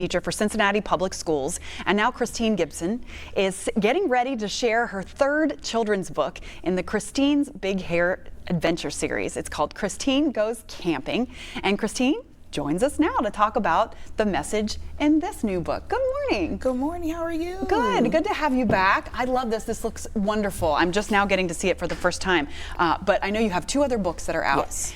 Teacher for Cincinnati Public Schools, and now Christine Gibson is getting ready to share her third children's book in the Christine's Big Hair Adventure series. It's called Christine Goes Camping, and Christine joins us now to talk about the message in this new book. Good morning. Good morning. How are you? Good. Good to have you back. I love this. This looks wonderful. I'm just now getting to see it for the first time. But I know you have two other books that are out. Yes.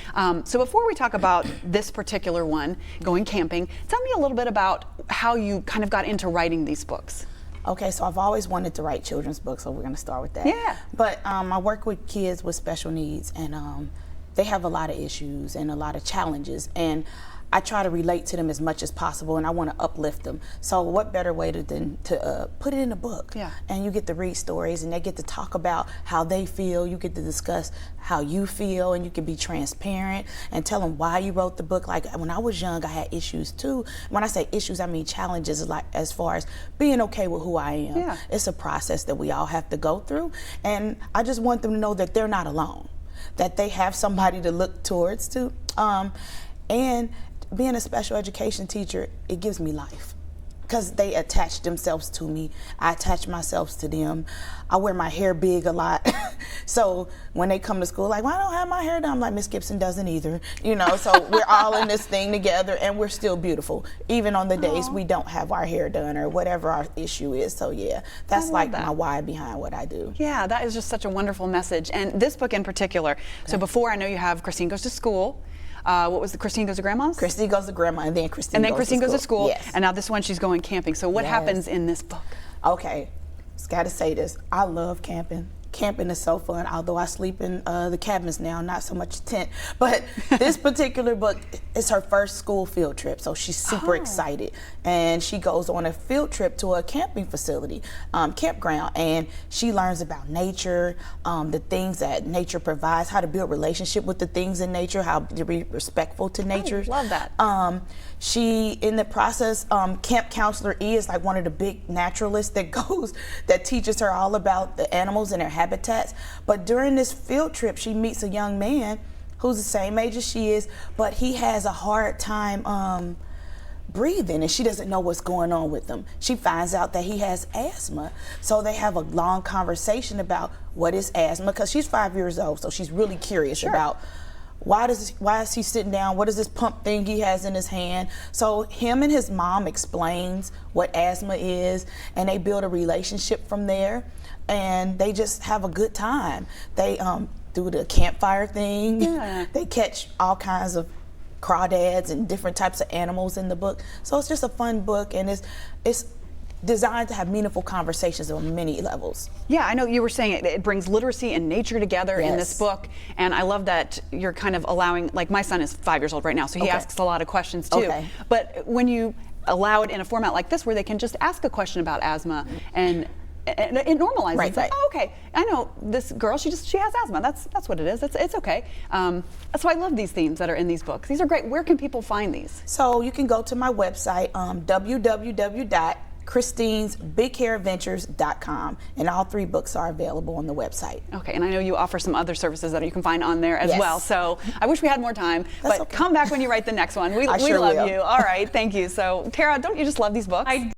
So before we talk about this particular one, Going Camping, tell me a little bit about how you kind of got into writing these books. Okay, so I've always wanted to write children's books, so we're going to start with that. Yeah. But I work with kids with special needs, and they have a lot of issues and a lot of challenges, and I try to relate to them as much as possible, and I want to uplift them. So what better way than to put it in a book? Yeah. And you get to read stories, and they get to talk about how they feel. You get to discuss how you feel, and you can be transparent and tell them why you wrote the book. Like when I was young, I had issues too. When I say issues, I mean challenges, like as far as being okay with who I am. Yeah. It's a process that we all have to go through, and I just want them to know that they're not alone, that they have somebody to look towards to, and being a special education teacher, it gives me life because they attach themselves to me. I attach myself to them. I wear my hair big a lot. So when they come to school, like, well, I don't have my hair done. I'm like, Miss Gibson doesn't either. You know, so we're all in this thing together, and we're still beautiful, even on the days we don't have our hair done or whatever our issue is. So yeah, that's like my why behind what I do. Yeah, that is just such a wonderful message. And this book in particular, okay. So before, I know you have Christine Goes to School. What was the Christine Goes to Grandma's? Christine Goes to Grandma, and then Christine Goes to School. Yes. And now this one, she's going camping. So what happens in this book? Okay, just got to say this. I love camping. Camping is so fun, although I sleep in the cabins now, not so much tent. But this particular book is her first school field trip, so she's super excited. And she goes on a field trip to a camping facility, campground, and she learns about nature, the things that nature provides, how to build relationship with the things in nature, how to be respectful to nature. I love that. She, in the process, Camp Counselor E is like one of the big naturalists that teaches her all about the animals and their habitats. But during this field trip, she meets a young man who's the same age as she is, but he has a hard time breathing, and she doesn't know what's going on with him. She finds out that he has asthma. So they have a long conversation about what is asthma, because she's 5 years old, so she's really curious about why is he sitting down? What is this pump thing he has in his hand? So him and his mom explains what asthma is, and they build a relationship from there, and they just have a good time. They do the campfire thing. Yeah. They catch all kinds of crawdads and different types of animals in the book. So it's just a fun book, and it's designed to have meaningful conversations on many levels. Yeah, I know you were saying it brings literacy and nature together in this book, and I love that you're kind of allowing, like my son is 5 years old right now, so he asks a lot of questions too. But when you allow it in a format like this where they can just ask a question about asthma and it normalizes. It's like, oh, okay, I know this girl, she has asthma. That's what it is. It's okay. So I love these themes that are in these books. These are great. Where can people find these? So you can go to my website, www.christinesbigharadventures.com, and all three books are available on the website. Okay, and I know you offer some other services that you can find on there as well. So I wish we had more time, but come back when you write the next one. We love you. All right, thank you. So Tara, don't you just love these books?